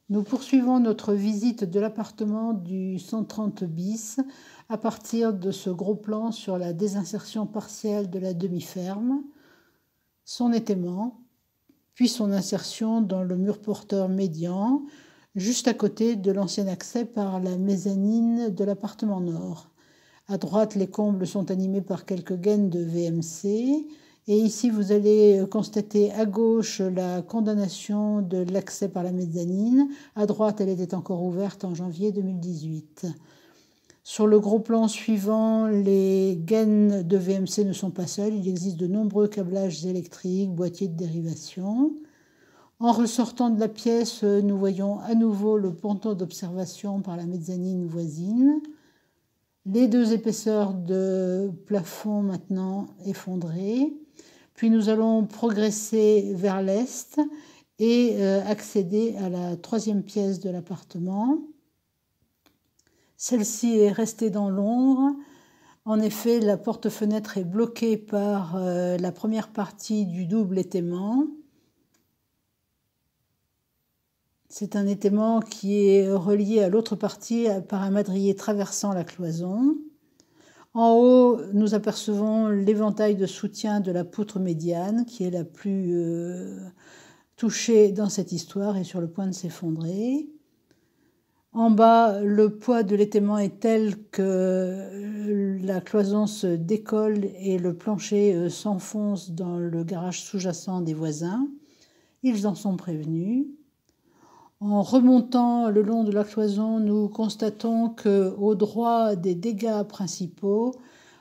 Nous poursuivons notre visite de l'appartement du 130 bis à partir de ce gros plan sur la désinsertion partielle de la demi-ferme, son étaiement, puis son insertion dans le mur porteur médian, juste à côté de l'ancien accès par la mezzanine de l'appartement nord. À droite, les combles sont animés par quelques gaines de VMC. Et ici, vous allez constater à gauche la condamnation de l'accès par la mezzanine. À droite, elle était encore ouverte en janvier 2018. Sur le gros plan suivant, les gaines de VMC ne sont pas seules. Il existe de nombreux câblages électriques, boîtiers de dérivation. En ressortant de la pièce, nous voyons à nouveau le ponton d'observation par la mezzanine voisine. Les deux épaisseurs de plafond maintenant effondrées. Puis nous allons progresser vers l'est et accéder à la troisième pièce de l'appartement. Celle-ci est restée dans l'ombre. En effet, la porte-fenêtre est bloquée par la première partie du double étaiement. C'est un étaiement qui est relié à l'autre partie par un madrier traversant la cloison. En haut, nous apercevons l'éventail de soutien de la poutre médiane qui est la plus touchée dans cette histoire et sur le point de s'effondrer. En bas, le poids de l'étaiement est tel que la cloison se décolle et le plancher s'enfonce dans le garage sous-jacent des voisins. Ils en sont prévenus. En remontant le long de la cloison, nous constatons qu'au droit des dégâts principaux,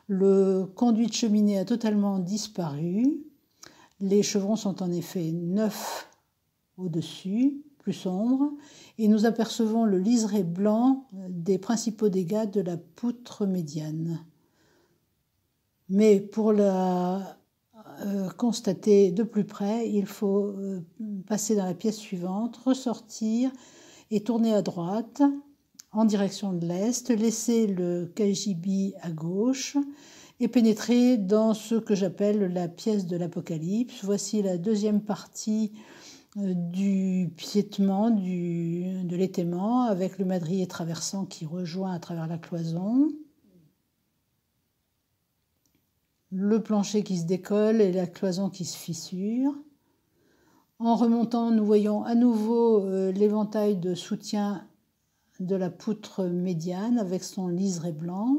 le conduit de cheminée a totalement disparu. Les chevrons sont en effet neufs au-dessus, plus sombres, et nous apercevons le liseré blanc des principaux dégâts de la poutre médiane. Mais pour la constater de plus près, il faut passer dans la pièce suivante, ressortir et tourner à droite en direction de l'est, laisser le KGB à gauche et pénétrer dans ce que j'appelle la pièce de l'Apocalypse. Voici la deuxième partie du piétement, de l'étaiement, avec le madrier traversant qui rejoint à travers la cloison. Le plancher qui se décolle et la cloison qui se fissure. En remontant, nous voyons à nouveau l'éventail de soutien de la poutre médiane avec son liseré blanc.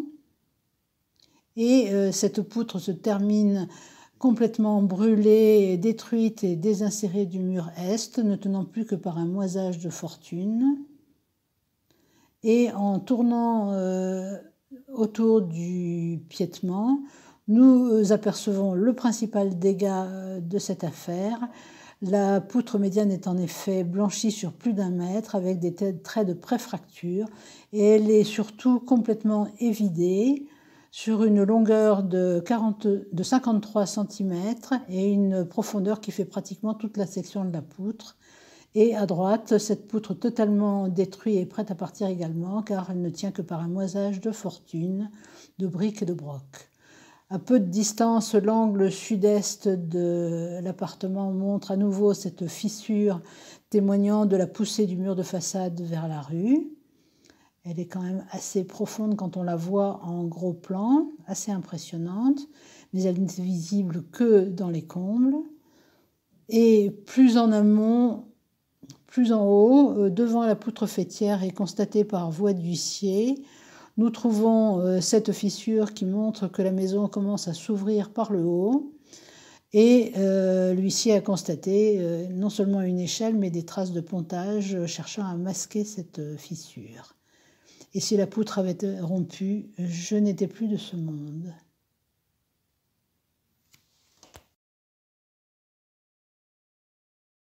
Et cette poutre se termine complètement brûlée, détruite et désinsérée du mur est, ne tenant plus que par un moisage de fortune. Et en tournant autour du piétement, nous apercevons le principal dégât de cette affaire. La poutre médiane est en effet blanchie sur plus d'1 mètre avec des traits de préfracture et elle est surtout complètement évidée sur une longueur de 53 cm et une profondeur qui fait pratiquement toute la section de la poutre. Et à droite, cette poutre totalement détruite est prête à partir également car elle ne tient que par un moisage de fortune, de briques et de brocs. À peu de distance, l'angle sud-est de l'appartement montre à nouveau cette fissure témoignant de la poussée du mur de façade vers la rue. Elle est quand même assez profonde quand on la voit en gros plan, assez impressionnante, mais elle n'est visible que dans les combles. Et plus en amont, plus en haut, devant la poutre faîtière et constatée par voie d'huissier, nous trouvons cette fissure qui montre que la maison commence à s'ouvrir par le haut. Et l'huissier a constaté non seulement une échelle, mais des traces de pontage cherchant à masquer cette fissure. Et si la poutre avait rompu, je n'étais plus de ce monde.